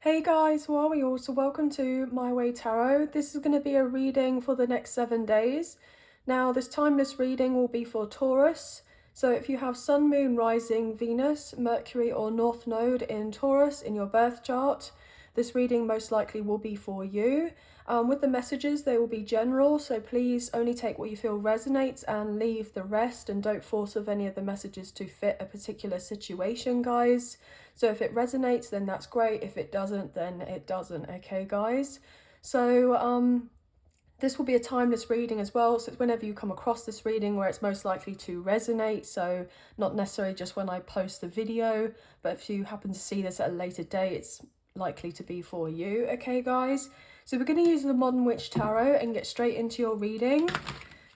Hey guys, how are we all? So welcome to My Way Tarot. This is going to be a reading for the next 7 days. Now this timeless reading will be for Taurus. So if you have Sun, Moon, Rising, Venus, Mercury or North Node in Taurus in your birth chart, this reading most likely will be for you. With the messages, they will be general, so please only take what you feel resonates and leave the rest, and don't force of any of the messages to fit a particular situation, guys. So if it resonates, then that's great. If it doesn't, then it doesn't, okay, guys? So this will be a timeless reading as well, so it's whenever you come across this reading where it's most likely to resonate, so not necessarily just when I post the video, but if you happen to see this at a later date, it's likely to be for you, okay, guys? So we're going to use the Modern Witch Tarot and get straight into your reading.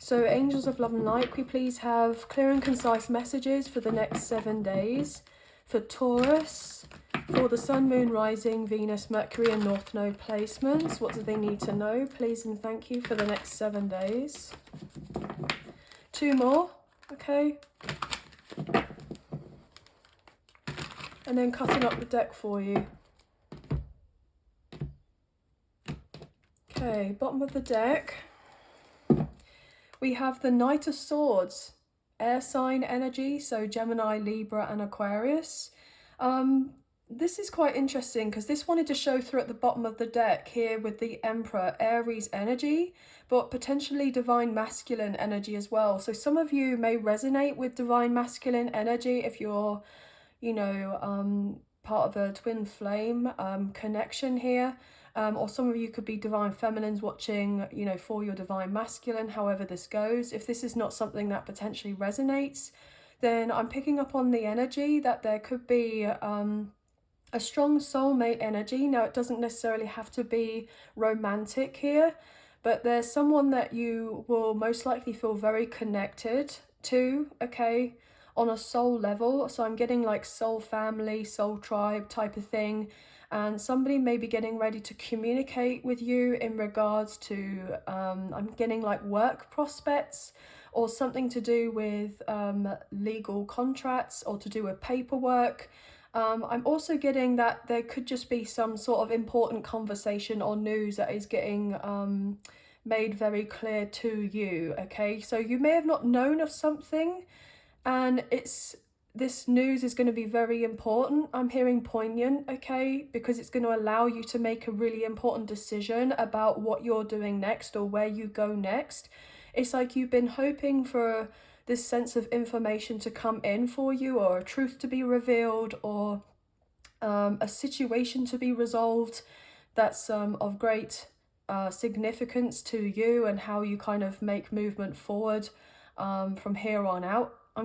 So Angels of Love and Light, could we please have clear and concise messages for the next 7 days for Taurus, for the Sun, Moon, Rising, Venus, Mercury and North Node placements? What do they need to know, please and thank you, for the next 7 days? 2 more, okay. And then cutting up the deck for you. Okay, bottom of the deck, we have the Knight of Swords, air sign energy, so Gemini, Libra and Aquarius. This is quite interesting because this wanted to show through at the bottom of the deck here with the Emperor, Aries energy, but potentially divine masculine energy as well. So some of you may resonate with divine masculine energy if you're, you know, part of a twin flame connection here. Or some of you could be divine feminines watching, you know, for your divine masculine, however this goes. If this is not something that potentially resonates, then I'm picking up on the energy that there could be a strong soulmate energy. Now, it doesn't necessarily have to be romantic here, but there's someone that you will most likely feel very connected to, okay, on a soul level. So I'm getting like soul family, soul tribe type of thing. And somebody may be getting ready to communicate with you in regards to, I'm getting like work prospects or something to do with legal contracts or to do with paperwork. I'm also getting that there could just be some sort of important conversation or news that is getting made very clear to you, okay? So you may have not known of something and this news is going to be very important. I'm hearing poignant, okay, because it's going to allow you to make a really important decision about what you're doing next or where you go next. It's like you've been hoping for this sense of information to come in for you, or a truth to be revealed, or a situation to be resolved that's of great significance to you and how you kind of make movement forward from here on out. I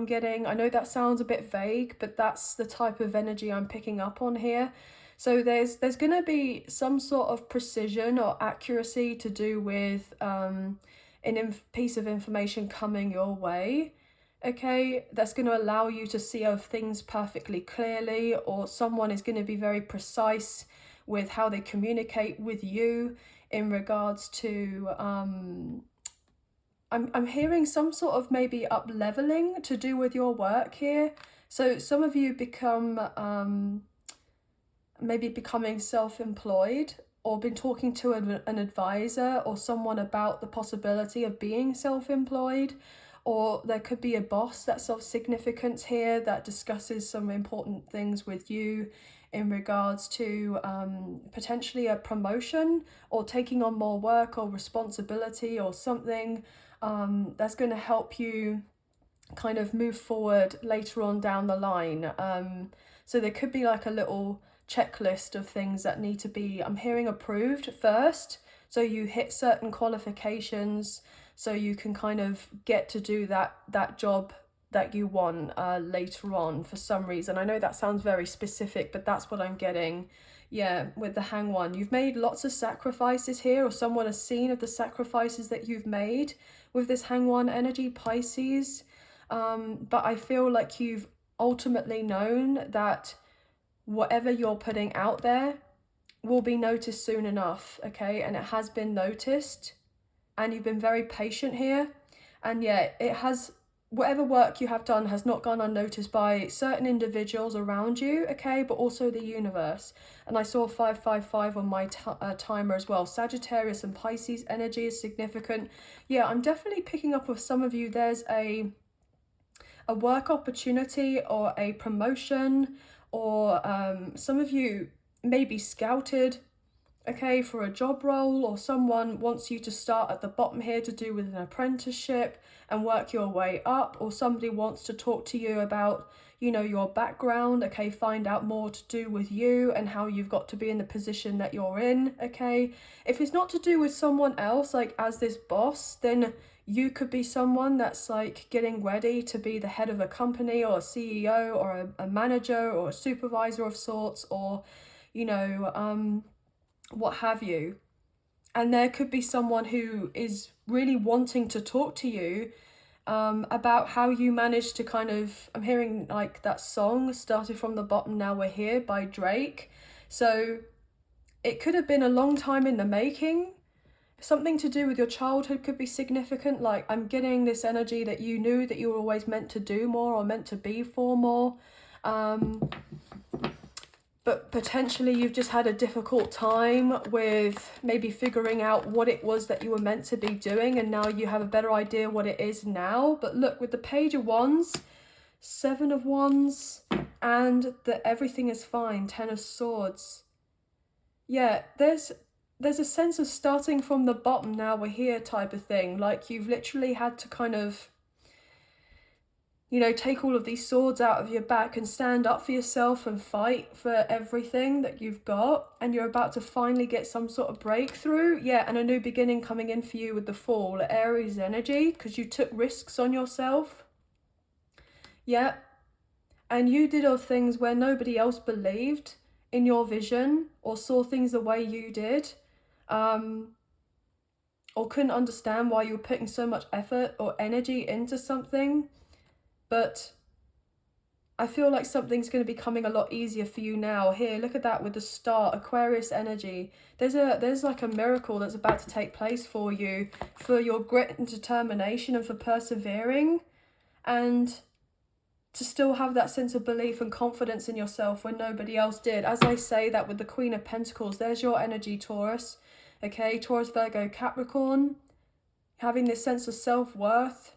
know that sounds a bit vague, but that's the type of energy I'm picking up on here. So there's going to be some sort of precision or accuracy to do with piece of information coming your way, okay, that's going to allow you to see of things perfectly clearly, or someone is going to be very precise with how they communicate with you in regards to I'm hearing some sort of maybe up leveling to do with your work here. So some of you become maybe becoming self-employed, or been talking to an advisor or someone about the possibility of being self-employed, or there could be a boss that's of significance here that discusses some important things with you in regards to potentially a promotion or taking on more work or responsibility or something that's going to help you kind of move forward later on down the line. So there could be like a little checklist of things that need to be, I'm hearing, approved first, so you hit certain qualifications so you can kind of get to do that job that you want later on for some reason. I know that sounds very specific, but that's what I'm getting. Yeah, with the Hang One, you've made lots of sacrifices here, or someone has seen of the sacrifices that you've made with this Hang One energy, Pisces. But I feel like you've ultimately known that whatever you're putting out there will be noticed soon enough, okay? And it has been noticed, and you've been very patient here. And yeah, it has whatever work you have done has not gone unnoticed by certain individuals around you, okay, but also the universe. And I saw 555 on my timer as well. Sagittarius and Pisces energy is significant. Yeah, I'm definitely picking up with some of you. There's a work opportunity or a promotion, or some of you may be scouted, okay, for a job role, or someone wants you to start at the bottom here to do with an apprenticeship and work your way up, or somebody wants to talk to you about, you know, your background, okay, find out more to do with you and how you've got to be in the position that you're in, okay. If it's not to do with someone else, like as this boss, then you could be someone that's like getting ready to be the head of a company, or a CEO, or a manager, or a supervisor of sorts, or, you know, what have you. And there could be someone who is really wanting to talk to you about how you managed to kind of, I'm hearing like that song, Started From the Bottom, Now We're Here by Drake. So it could have been a long time in the making. Something to do with your childhood could be significant. Like, I'm getting this energy that you knew that you were always meant to do more, or meant to be for more. But potentially you've just had a difficult time with maybe figuring out what it was that you were meant to be doing, and now you have a better idea what it is now. But look, with the Page of Wands, Seven of Wands, and the Everything is Fine, Ten of Swords. Yeah, there's a sense of starting from the bottom, now we're here type of thing. Like, you've literally had to kind of, you know, take all of these swords out of your back and stand up for yourself and fight for everything that you've got. And you're about to finally get some sort of breakthrough. Yeah, and a new beginning coming in for you with the Fool, Aries energy, because you took risks on yourself. Yeah, and you did all things where nobody else believed in your vision or saw things the way you did. Or couldn't understand why you were putting so much effort or energy into something. But I feel like something's going to be coming a lot easier for you now. Here, look at that with the Star, Aquarius energy. There's like a miracle that's about to take place for you, for your grit and determination, and for persevering, and to still have that sense of belief and confidence in yourself when nobody else did. As I say that with the Queen of Pentacles, there's your energy, Taurus. Okay, Taurus, Virgo, Capricorn, having this sense of self-worth.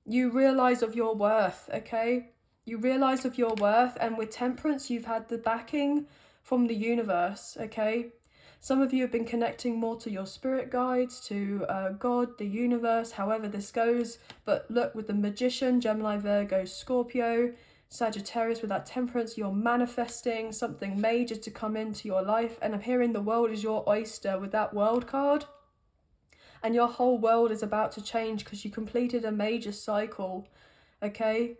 You realize of your worth, okay? You realize of your worth, and with Temperance, you've had the backing from the universe, okay? Some of you have been connecting more to your spirit guides, to God, the universe, however this goes. But look, with the Magician, Gemini, Virgo, Scorpio, Sagittarius, with that Temperance, you're manifesting something major to come into your life. And I'm hearing the world is your oyster with that World card. And your whole world is about to change because you completed a major cycle, okay?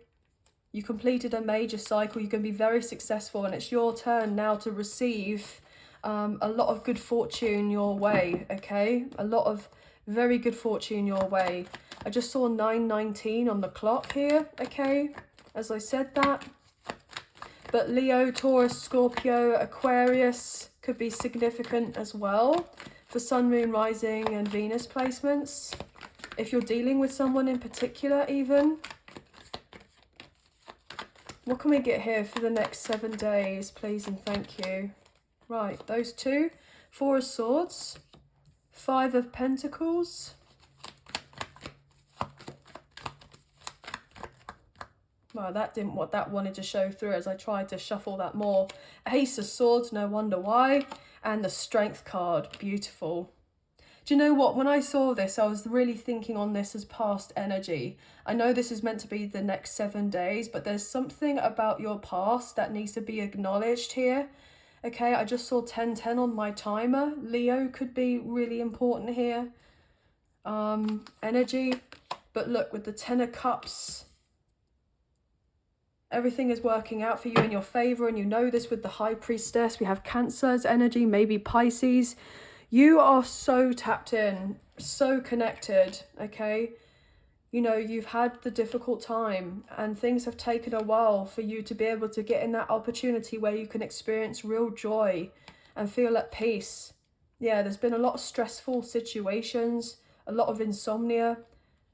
You completed a major cycle. You can be very successful, and it's your turn now to receive a lot of good fortune your way, okay? A lot of very good fortune your way. I just saw 9:19 on the clock here, okay? As I said that. But Leo, Taurus, Scorpio, Aquarius could be significant as well for Sun, Moon, Rising and Venus placements. If you're dealing with someone in particular even. What can we get here for the next 7 days, please and thank you? Right, those two. Four of Swords, Five of Pentacles. Well, that didn't what that wanted to show through as I tried to shuffle that more. Ace of Swords, no wonder why. And the Strength card, beautiful. Do you know what? When I saw this, I was really thinking on this as past energy. I know this is meant to be the next 7 days, but there's something about your past that needs to be acknowledged here. Okay, I just saw 10:10 on my timer. Leo could be really important here. Energy. But look, with the Ten of Cups, everything is working out for you in your favor, and you know this with the High Priestess. We have Cancer's energy, maybe Pisces. You are so tapped in, so connected, okay? You know, you've had the difficult time and things have taken a while for you to be able to get in that opportunity where you can experience real joy and feel at peace. Yeah, there's been a lot of stressful situations, a lot of insomnia,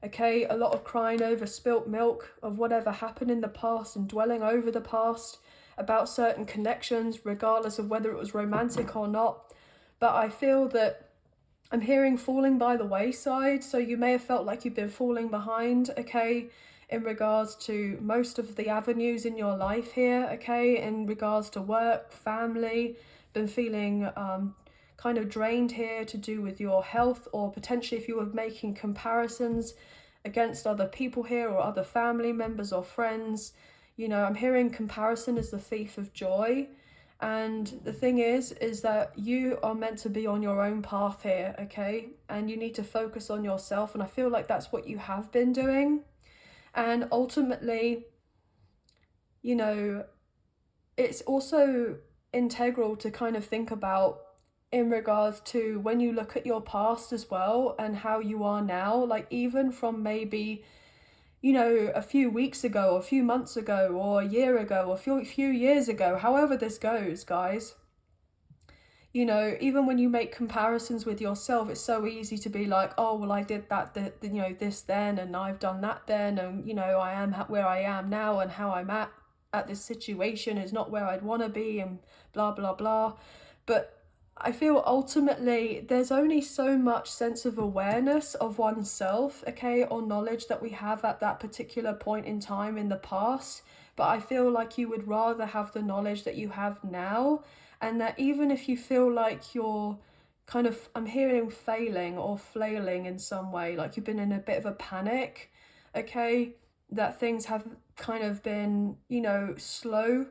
Okay, a lot of crying over spilt milk of whatever happened in the past and dwelling over the past about certain connections, regardless of whether it was romantic or not. But I feel that I'm hearing falling by the wayside, so you may have felt like you've been falling behind, okay, in regards to most of the avenues in your life here, okay, in regards to work, family, been feeling kind of drained here to do with your health, or potentially if you were making comparisons against other people here or other family members or friends. You know, I'm hearing comparison is the thief of joy. And the thing is that you are meant to be on your own path here, okay? And you need to focus on yourself. And I feel like that's what you have been doing. And ultimately, you know, it's also integral to kind of think about in regards to when you look at your past as well and how you are now, like even from maybe, you know, a few weeks ago, or a few months ago, or a year ago, or a few years ago, however this goes, guys. You know, even when you make comparisons with yourself, it's so easy to be like, oh, well, I did that, you know, this then, and I've done that then, and, you know, I am where I am now, and how I'm at this situation is not where I'd want to be, and blah, blah, blah. But I feel ultimately there's only so much sense of awareness of oneself, okay, or knowledge that we have at that particular point in time in the past. But I feel like you would rather have the knowledge that you have now, and that even if you feel like you're kind of, I'm hearing failing or flailing in some way, like you've been in a bit of a panic, okay, that things have kind of been, you know, slow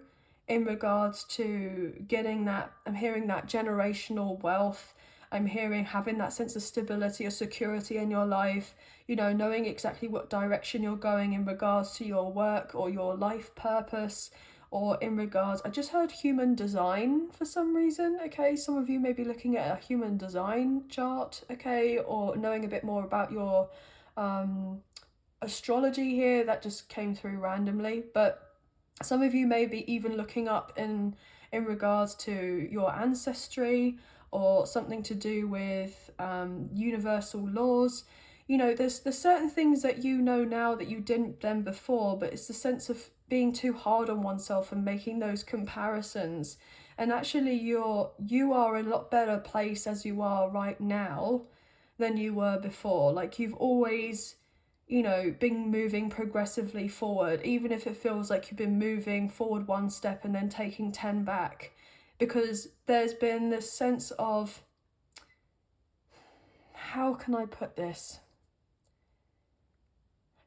in regards to getting that, I'm hearing that generational wealth. I'm hearing having that sense of stability or security in your life, you know, knowing exactly what direction you're going in regards to your work or your life purpose, or in regards, I just heard human design for some reason, okay? Some of you may be looking at a human design chart, okay, or knowing a bit more about your astrology here. That just came through randomly. But some of you may be even looking up in regards to your ancestry, or something to do with universal laws. You know, there's certain things that you know now that you didn't then before, but it's the sense of being too hard on oneself and making those comparisons. And actually you are in a lot better place as you are right now than you were before. Like you've always, you know, been moving progressively forward, even if it feels like you've been moving forward one step and then taking 10 back, because there's been this sense of, how can I put this?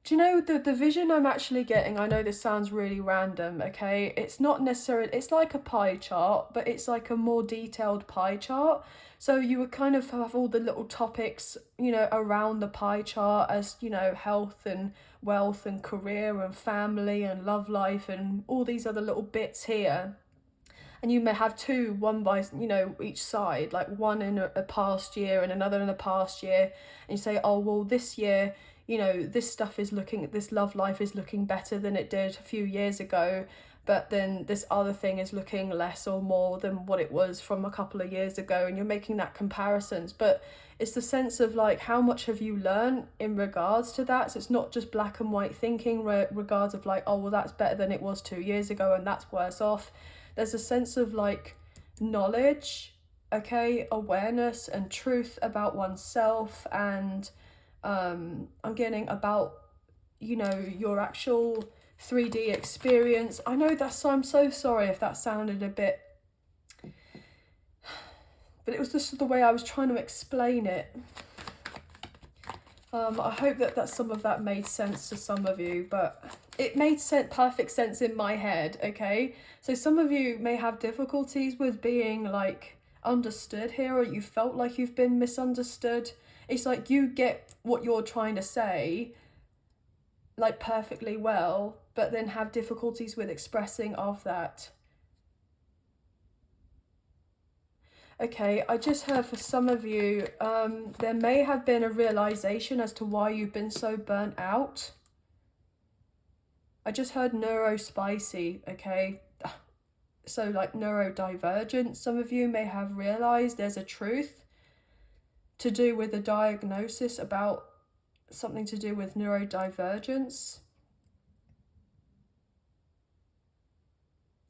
Do you know the vision I'm actually getting? I know this sounds really random, okay? It's not necessarily, it's like a pie chart, but it's like a more detailed pie chart. So you would kind of have all the little topics, you know, around the pie chart as, you know, health and wealth and career and family and love life and all these other little bits here. And you may have two, one by, you know, each side, like one in a past year and another in a past year. And you say, oh, well, this year, you know, this love life is looking better than it did a few years ago. But then this other thing is looking less or more than what it was from a couple of years ago. And you're making that comparisons. But it's the sense of like, how much have you learned in regards to that? So it's not just black and white thinking regards of like, oh, well, that's better than it was 2 years ago and that's worse off. There's a sense of like knowledge, okay, awareness and truth about oneself, and I'm getting about, you know, your actual 3D experience. I know that's, I'm so sorry if that sounded a bit, but it was just the way I was trying to explain it. I hope that some of that made sense to some of you, but it made perfect sense in my head, okay? So some of you may have difficulties with being like understood here, or you felt like you've been misunderstood. It's like you get what you're trying to say like perfectly well, but then have difficulties with expressing of that. Okay, I just heard for some of you, there may have been a realization as to why you've been so burnt out. I just heard neurospicy, okay? So like neurodivergent, some of you may have realized there's a truth to do with a diagnosis about something to do with neurodivergence.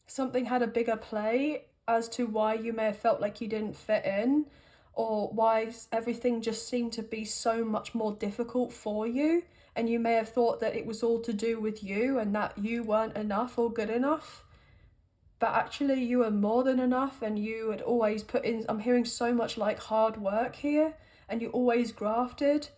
Something had a bigger play as to why you may have felt like you didn't fit in, or why everything just seemed to be so much more difficult for you, and you may have thought that it was all to do with you and that you weren't enough or good enough. But actually you were more than enough, and you had always put in, I'm hearing so much like hard work here, and you always grafted,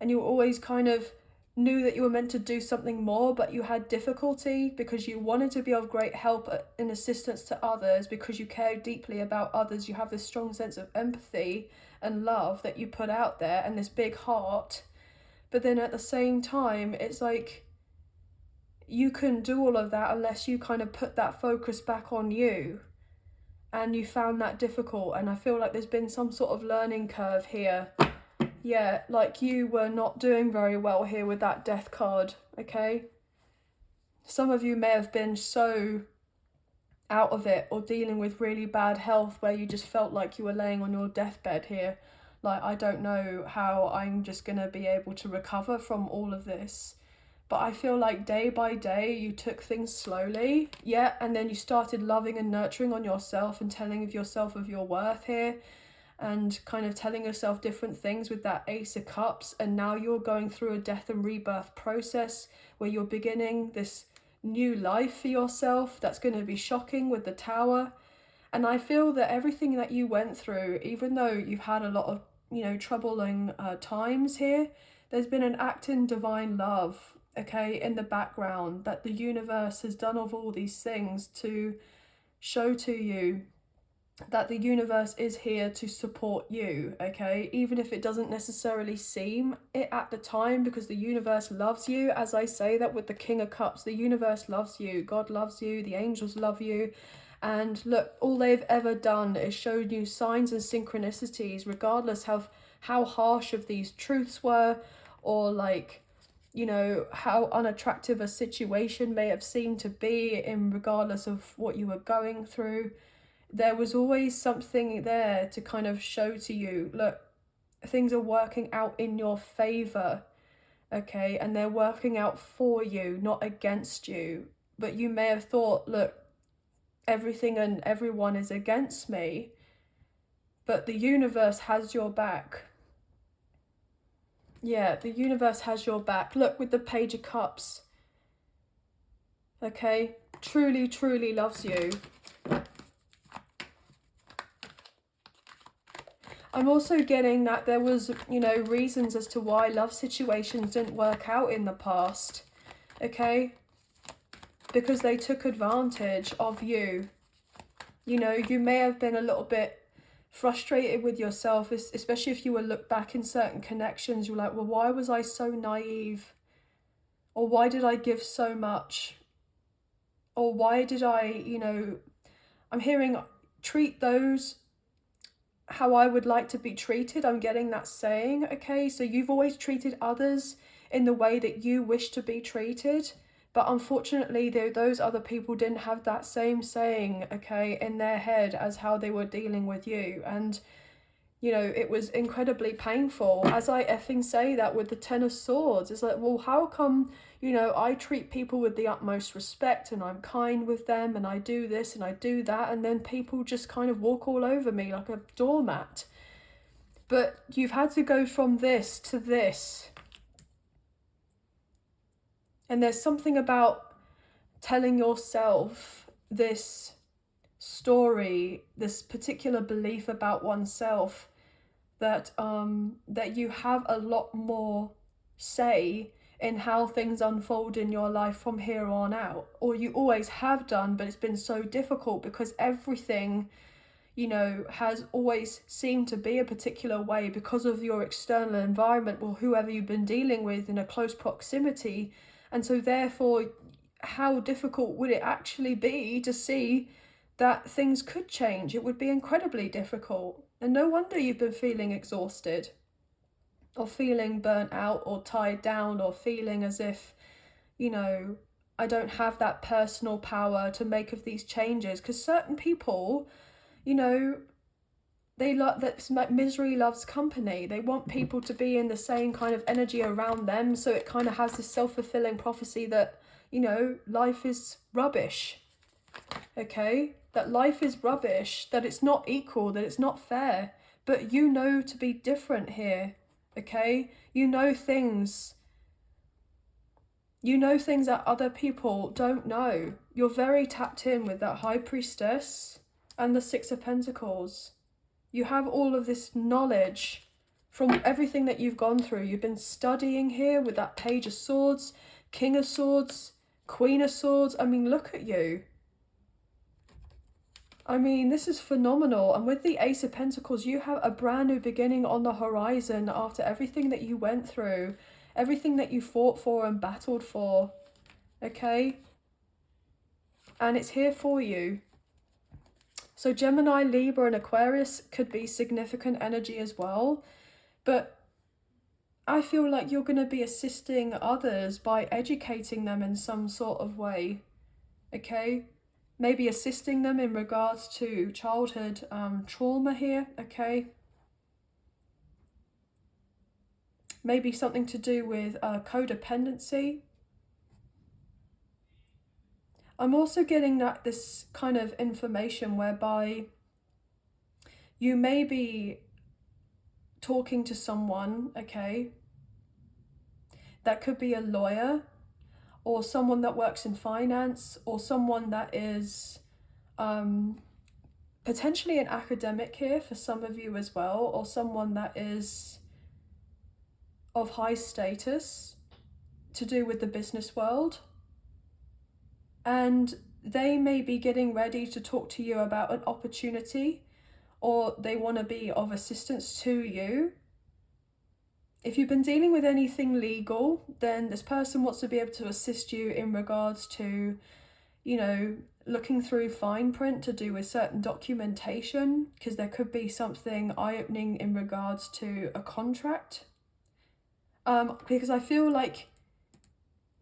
and you always kind of knew that you were meant to do something more, but you had difficulty because you wanted to be of great help and assistance to others, because you care deeply about others. You have this strong sense of empathy and love that you put out there, and this big heart. But then at the same time, it's like you couldn't do all of that unless you kind of put that focus back on you, and you found that difficult. And I feel like there's been some sort of learning curve here. Yeah, like you were not doing very well here with that death card, okay? Some of you may have been so out of it or dealing with really bad health where you just felt like you were laying on your deathbed here. Like, I don't know how I'm just going to be able to recover from all of this. But I feel like day by day you took things slowly, yeah, and then you started loving and nurturing on yourself and telling of yourself of your worth here, and kind of telling yourself different things with that Ace of Cups. And now you're going through a death and rebirth process where you're beginning this new life for yourself that's going to be shocking with the Tower. And I feel that everything that you went through, even though you've had a lot of, you know, troubling times here, there's been an act in divine love, okay, in the background, that the universe has done of all these things to show to you that the universe is here to support you, okay, even if it doesn't necessarily seem it at the time, because the universe loves you. As I say that with the King of Cups, the universe loves you, God loves you, the angels love you. And look, all they've ever done is showed you signs and synchronicities, regardless of how harsh of these truths were, or like, you know, how unattractive a situation may have seemed to be, in regardless of what you were going through. There was always something there to kind of show to you, look, things are working out in your favor, okay, and they're working out for you, not against you. But you may have thought, look, everything and everyone is against me, but the universe has your back. Yeah, the universe has your back. Look, with the Page of Cups, okay, truly, truly loves you. I'm also getting that there was, you know, reasons as to why love situations didn't work out in the past, okay? Because they took advantage of you. You know, you may have been a little bit frustrated with yourself, especially if you were look back in certain connections. You're like, well, why was I so naive? Or why did I give so much? Or why did I, you know, I'm hearing treat those how I would like to be treated. I'm getting that saying, okay? So you've always treated others in the way that you wish to be treated. But unfortunately, those other people didn't have that same saying, okay, in their head as how they were dealing with you. And, you know, it was incredibly painful. As I effing say that with the Ten of Swords, it's like, well, how come, you know, I treat people with the utmost respect and I'm kind with them and I do this and I do that, and then people just kind of walk all over me like a doormat. But you've had to go from this to this. And there's something about telling yourself this story, this particular belief about oneself, that that you have a lot more say in how things unfold in your life from here on out. Or you always have done, but it's been so difficult because everything, you know, has always seemed to be a particular way because of your external environment or whoever you've been dealing with in a close proximity. And so therefore, how difficult would it actually be to see that things could change? It would be incredibly difficult. And no wonder you've been feeling exhausted, or feeling burnt out, or tied down, or feeling as if, you know, I don't have that personal power to make of these changes. Because certain people, you know, they love that misery loves company. They want people to be in the same kind of energy around them, so it kind of has this self-fulfilling prophecy that, you know, life is rubbish. Okay, that life is rubbish, that it's not equal, that it's not fair, but you know to be different here. Okay, you know things that other people don't know. You're very tapped in with that High Priestess and the Six of Pentacles. You have all of this knowledge from everything that you've gone through. You've been studying here with that Page of Swords, King of Swords, Queen of Swords. I mean, look at you. I mean, this is phenomenal. And with the Ace of Pentacles, you have a brand new beginning on the horizon after everything that you went through, everything that you fought for and battled for. Okay? And it's here for you. So Gemini, Libra and Aquarius could be significant energy as well. But I feel like you're going to be assisting others by educating them in some sort of way. Okay? Maybe assisting them in regards to childhood trauma here. Okay? Maybe something to do with codependency. I'm also getting that this kind of information whereby you may be talking to someone, okay, that could be a lawyer or someone that works in finance or someone that is potentially an academic here for some of you as well, or someone that is of high status to do with the business world. And they may be getting ready to talk to you about an opportunity, or they want to be of assistance to you. If you've been dealing with anything legal, then this person wants to be able to assist you in regards to, you know, looking through fine print to do with certain documentation, because there could be something eye-opening in regards to a contract. Because I feel like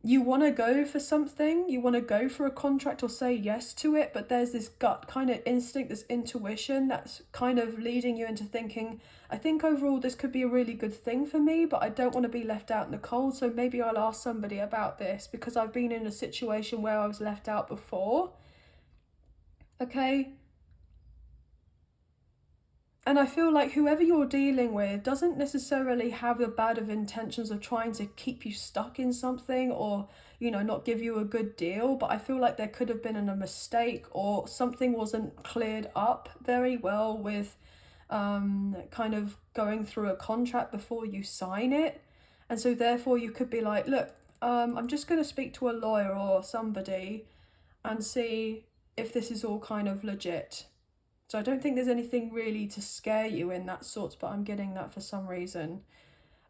you want to go for something, you want to go for a contract or say yes to it, but there's this gut kind of instinct, this intuition that's kind of leading you into thinking, I think overall this could be a really good thing for me, but I don't want to be left out in the cold, so maybe I'll ask somebody about this because I've been in a situation where I was left out before. Okay? And I feel like whoever you're dealing with doesn't necessarily have the bad of intentions of trying to keep you stuck in something or, you know, not give you a good deal. But I feel like there could have been a mistake or something wasn't cleared up very well with kind of going through a contract before you sign it. And so therefore you could be like, look, I'm just going to speak to a lawyer or somebody and see if this is all kind of legit. So I don't think there's anything really to scare you in that sort, but I'm getting that for some reason.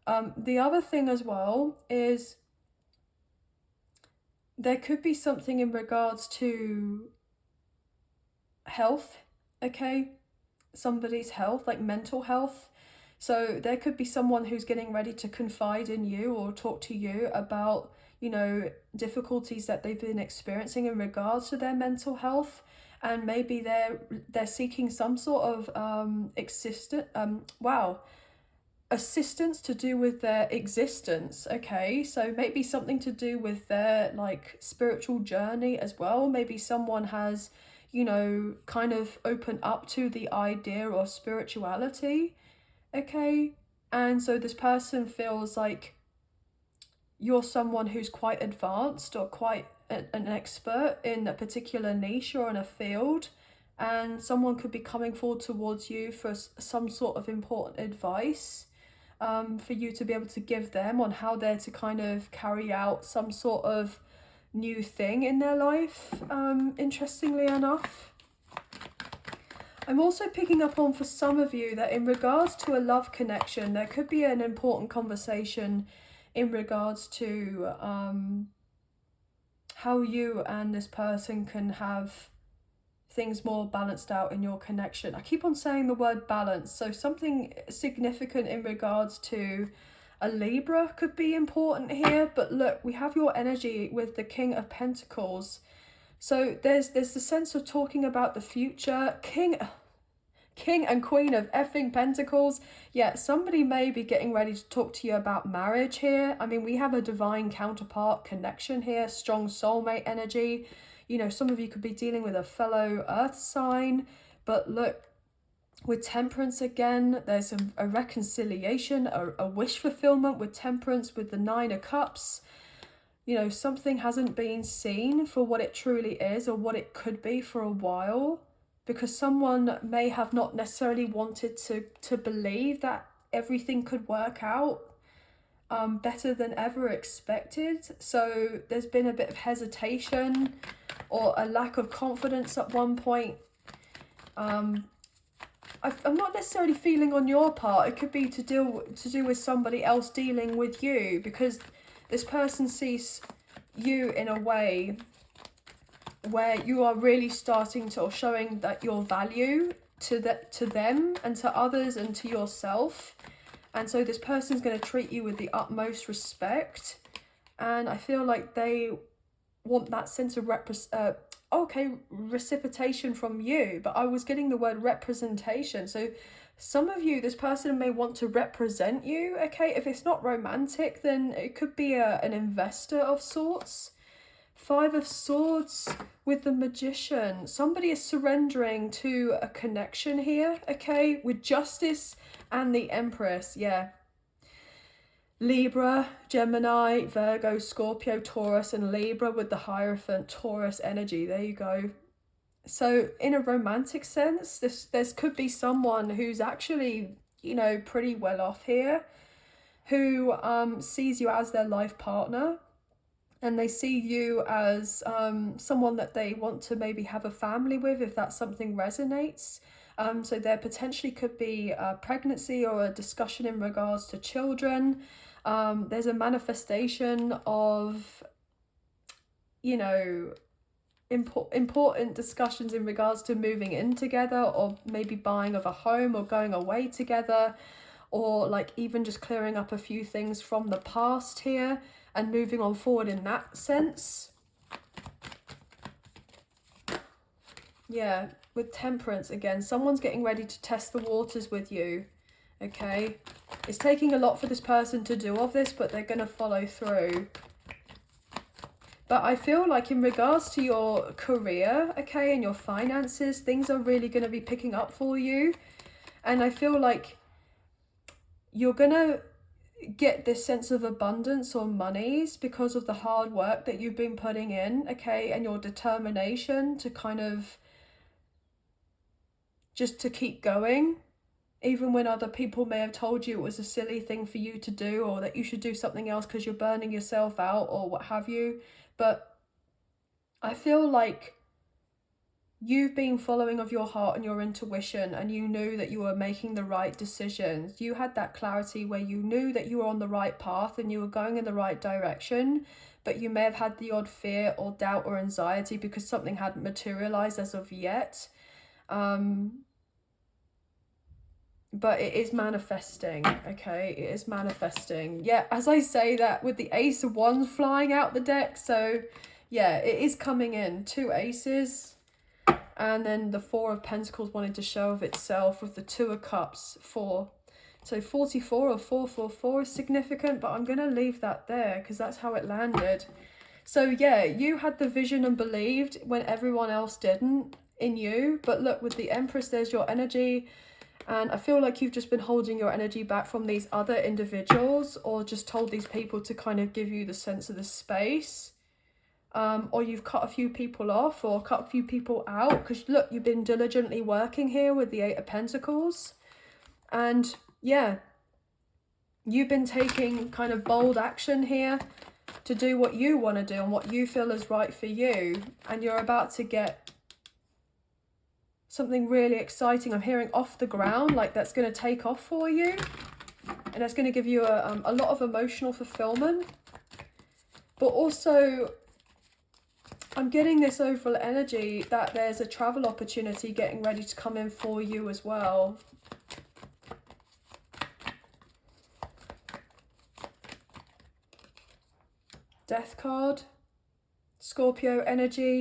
The other thing as well is there could be something in regards to health, okay? Somebody's health, like mental health. So there could be someone who's getting ready to confide in you or talk to you about, you know, difficulties that they've been experiencing in regards to their mental health. And maybe they're seeking some sort of assistance to do with their existence. Okay, so maybe something to do with their like spiritual journey as well. Maybe someone has, you know, kind of opened up to the idea of spirituality. Okay, and so this person feels like you're someone who's quite advanced or quite an expert in a particular niche or in a field, and someone could be coming forward towards you for some sort of important advice for you to be able to give them on how they're to kind of carry out some sort of new thing in their life, interestingly enough. I'm also picking up on for some of you that in regards to a love connection, there could be an important conversation in regards to how you and this person can have things more balanced out in your connection. I keep on saying the word balance, so something significant in regards to a Libra could be important here. But look, we have your energy with the King of Pentacles. So there's the sense of talking about the future. King and Queen of effing Pentacles. Yeah, somebody may be getting ready to talk to you about marriage here. I mean, we have a divine counterpart connection here, strong soulmate energy. You know, some of you could be dealing with a fellow earth sign. But look, with temperance again, there's a reconciliation, a wish fulfillment with temperance, with the Nine of Cups. You know, something hasn't been seen for what it truly is or what it could be for a while, because someone may have not necessarily wanted to believe that everything could work out better than ever expected. So there's been a bit of hesitation or a lack of confidence at one point. I'm not necessarily feeling on your part. It could be to do with somebody else dealing with you, because this person sees you in a way where you are really starting to, or showing that your value to them and to others and to yourself. And so this person's going to treat you with the utmost respect. And I feel like they want that sense of reciprocation from you. But I was getting the word representation. So some of you, this person may want to represent you, okay? If it's not romantic, then it could be an investor of sorts. Five of Swords with the Magician. Somebody is surrendering to a connection here, okay? With Justice and the Empress, yeah. Libra, Gemini, Virgo, Scorpio, Taurus, and Libra with the Hierophant, Taurus energy. There you go. So in a romantic sense, this could be someone who's actually, you know, pretty well off here, who sees you as their life partner, and they see you as someone that they want to maybe have a family with, if that something resonates. So there potentially could be a pregnancy or a discussion in regards to children. There's a manifestation of, you know, important discussions in regards to moving in together, or maybe buying of a home, or going away together, or like even just clearing up a few things from the past here and moving on forward in that sense. Yeah, with Temperance again, someone's getting ready to test the waters with you, okay? It's taking a lot for this person to do of this, but they're going to follow through. But I feel like in regards to your career, okay, and your finances, things are really going to be picking up for you. And I feel like you're going to get this sense of abundance or monies because of the hard work that you've been putting in, okay, and your determination to kind of just to keep going, even when other people may have told you it was a silly thing for you to do, or that you should do something else because you're burning yourself out or what have you. But I feel like you've been following of your heart and your intuition, and you knew that you were making the right decisions. You had that clarity where you knew that you were on the right path and you were going in the right direction, but you may have had the odd fear or doubt or anxiety because something hadn't materialized as of yet. But it is manifesting, okay? It is manifesting. Yeah, as I say that with the Ace of Wands flying out the deck. So, yeah, it is coming in. 2 aces. And then the 4 of Pentacles wanting to show of itself with the 2 of Cups, 4. So 44 or 444 is significant, but I'm going to leave that there because that's how it landed. So, yeah, you had the vision and believed when everyone else didn't in you. But look, with the Empress, there's your energy. And I feel like you've just been holding your energy back from these other individuals, or just told these people to kind of give you the sense of the space. Or you've cut a few people off or cut a few people out. Because look, you've been diligently working here with the 8 of Pentacles. And yeah, you've been taking kind of bold action here to do what you want to do and what you feel is right for you. And you're about to get something really exciting. I'm hearing off the ground, like that's going to take off for you, and that's going to give you a lot of emotional fulfillment. But also I'm getting this overall energy that there's a travel opportunity getting ready to come in for you as well. Death card, Scorpio energy,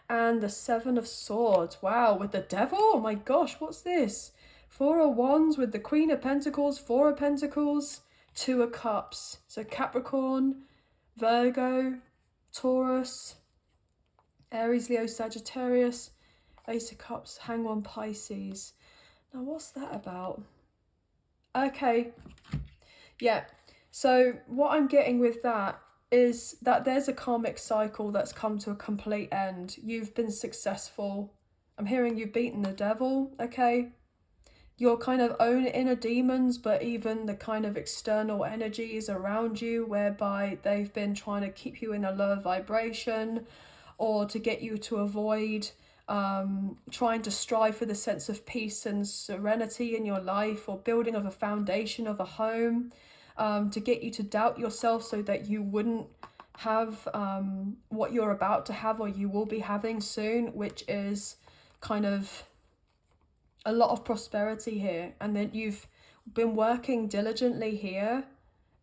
and the 7 of Swords. Wow, with the Devil? Oh my gosh, what's this? Four of Wands with the Queen of Pentacles, Four of Pentacles, Two of Cups. So Capricorn, Virgo, Taurus, Aries, Leo, Sagittarius, Ace of Cups, Hangman, Pisces. Now what's that about? Okay, yeah. So what I'm getting with that is that there's a karmic cycle that's come to a complete end. You've been successful. I'm hearing you've beaten the devil, okay? Your kind of own inner demons, but even the kind of external energies around you whereby they've been trying to keep you in a lower vibration or to get you to avoid trying to strive for the sense of peace and serenity in your life, or building of a foundation of a home, to get you to doubt yourself so that you wouldn't have what you're about to have or you will be having soon, which is kind of a lot of prosperity here. And then you've been working diligently here,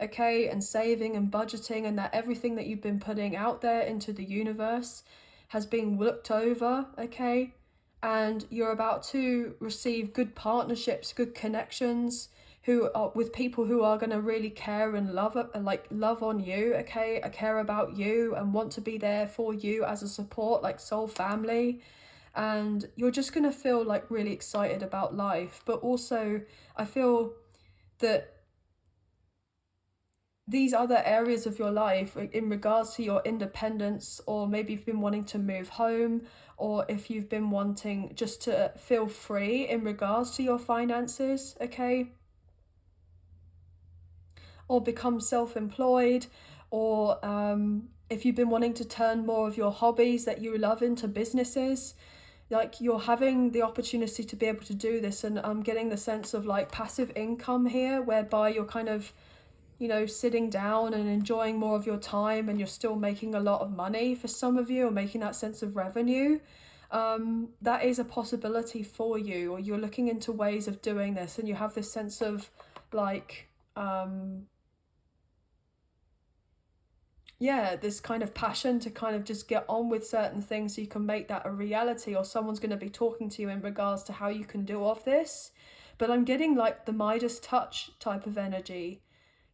okay, and saving and budgeting, and that everything that you've been putting out there into the universe has been looked over, okay, and you're about to receive good partnerships, good connections, who are with people who are going to really care and love on you, okay, care about you and want to be there for you as a support, like soul family. And you're just going to feel like really excited about life. But also I feel that these other areas of your life in regards to your independence, or maybe you've been wanting to move home, or if you've been wanting just to feel free in regards to your finances, okay, or become self-employed, or if you've been wanting to turn more of your hobbies that you love into businesses, like you're having the opportunity to be able to do this. And I'm getting the sense of like passive income here, whereby you're kind of, you know, sitting down and enjoying more of your time, and you're still making a lot of money for some of you, or making that sense of revenue. That is a possibility for you, or you're looking into ways of doing this, and you have this sense of like yeah, this kind of passion to kind of just get on with certain things so you can make that a reality, or someone's going to be talking to you in regards to how you can do off this. But I'm getting like the Midas touch type of energy.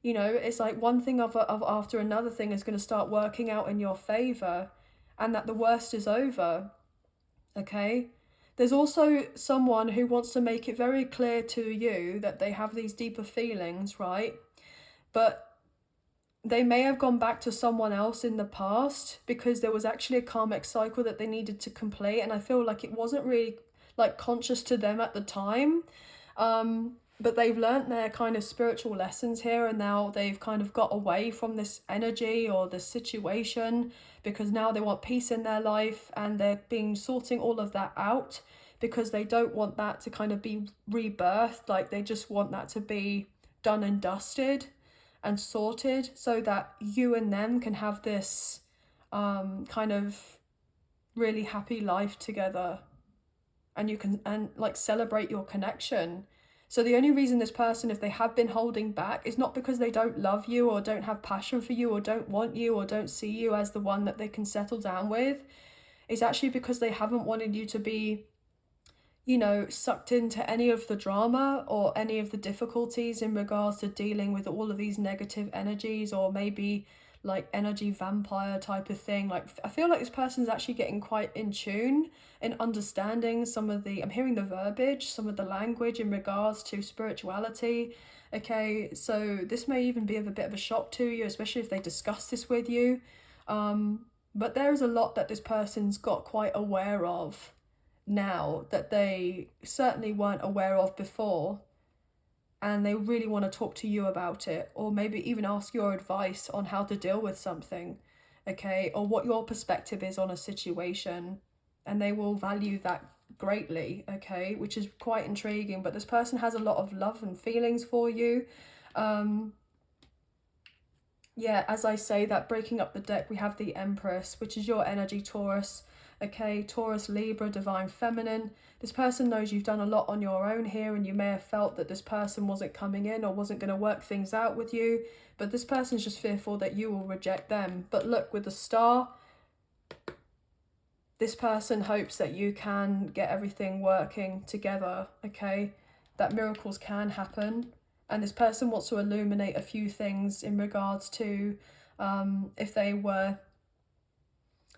You know, it's like one thing of after another thing is going to start working out in your favor, and that the worst is over, okay? There's also someone who wants to make it very clear to you that they have these deeper feelings, right? But they may have gone back to someone else in the past because there was actually a karmic cycle that they needed to complete, and I feel like it wasn't really like conscious to them at the time. But they've learnt their kind of spiritual lessons here, and now they've kind of got away from this energy or this situation, because now they want peace in their life, and they're being sorting all of that out because they don't want that to kind of be rebirthed. Like they just want that to be done and dusted and sorted, so that you and them can have this kind of really happy life together, and you can like celebrate your connection. So the only reason this person, if they have been holding back, is not because they don't love you or don't have passion for you or don't want you or don't see you as the one that they can settle down with. It's actually because they haven't wanted you to be, you know, sucked into any of the drama or any of the difficulties in regards to dealing with all of these negative energies, or maybe like energy vampire type of thing. Like I feel like this person's actually getting quite in tune in understanding some of the, I'm hearing the verbiage, some of the language in regards to spirituality. Okay, so this may even be of a bit of a shock to you, especially if they discuss this with you. But there is a lot that this person's got quite aware of now that they certainly weren't aware of before, and they really want to talk to you about it, or maybe even ask your advice on how to deal with something, okay, or what your perspective is on a situation, and they will value that greatly, okay, which is quite intriguing. But this person has a lot of love and feelings for you. Yeah, as I say that, breaking up the deck, we have the Empress, which is your energy, Taurus. Okay, Taurus, Libra, Divine Feminine. This person knows you've done a lot on your own here, and you may have felt that this person wasn't coming in or wasn't going to work things out with you. But this person's just fearful that you will reject them. But look, with the Star, this person hopes that you can get everything working together, okay? that miracles can happen. And this person wants to illuminate a few things in regards to if they were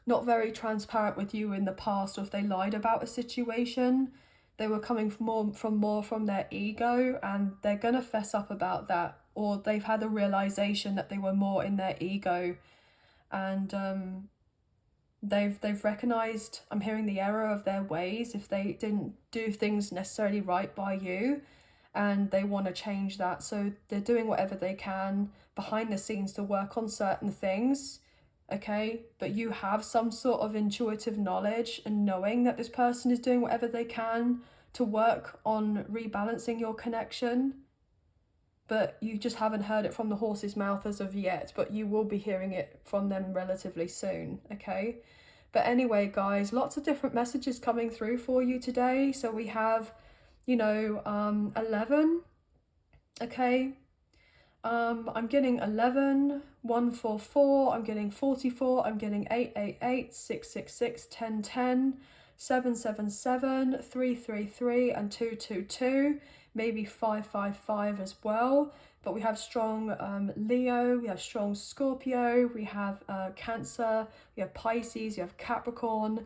not very transparent with you in the past, or if they lied about a situation. They were coming from more from their ego, and they're going to fess up about that, or they've had a realization that they were more in their ego, and they've recognized, I'm hearing, the error of their ways if they didn't do things necessarily right by you, and they want to change that. So they're doing whatever they can behind the scenes to work on certain things, okay? But you have some sort of intuitive knowledge and knowing that this person is doing whatever they can to work on rebalancing your connection, but you just haven't heard it from the horse's mouth as of yet, but you will be hearing it from them relatively soon, okay? But anyway, guys, lots of different messages coming through for you today. So we have, 11, okay? I'm getting 11, 144, I'm getting 44, I'm getting 888, 666, 1010, 777, 333, and 222, maybe 555 as well. But we have strong Leo, we have strong Scorpio, we have Cancer, we have Pisces, we have Capricorn,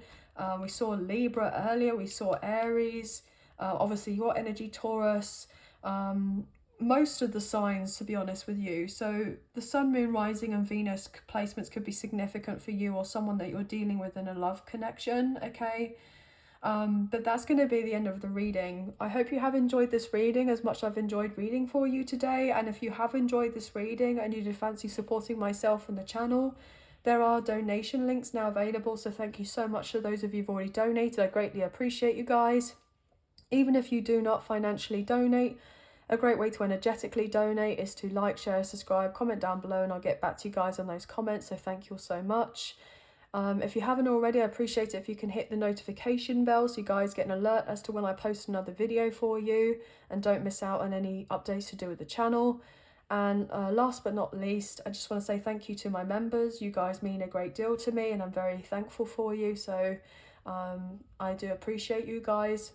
we saw Libra earlier, we saw Aries, obviously your energy, Taurus, most of the signs, to be honest with you. So the Sun, Moon, Rising and Venus placements could be significant for you or someone that you're dealing with in a love connection, okay? But that's going to be the end of the reading. I hope you have enjoyed this reading as much as I've enjoyed reading for you today. And if you have enjoyed this reading and you did fancy supporting myself and the channel, there are donation links now available. So thank you so much to those of you who've already donated. I greatly appreciate you guys. Even if you do not financially donate, a great way to energetically donate is to like, share, subscribe, comment down below, and I'll get back to you guys on those comments. So thank you all so much. If you haven't already, I appreciate it if you can hit the notification bell so you guys get an alert as to when I post another video for you and don't miss out on any updates to do with the channel. And last but not least, I just want to say thank you to my members. You guys mean a great deal to me and I'm very thankful for you. So I do appreciate you guys.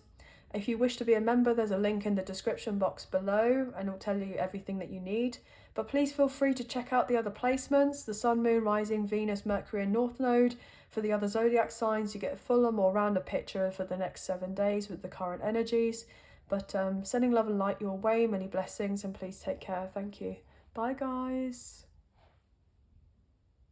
If you wish to be a member, there's a link in the description box below and it'll tell you everything that you need. But please feel free to check out the other placements, the Sun, Moon, Rising, Venus, Mercury and North Node. For the other zodiac signs, you get a fuller, more rounded picture for the next 7 days with the current energies. But sending love and light your way, many blessings, and please take care. Thank you. Bye, guys.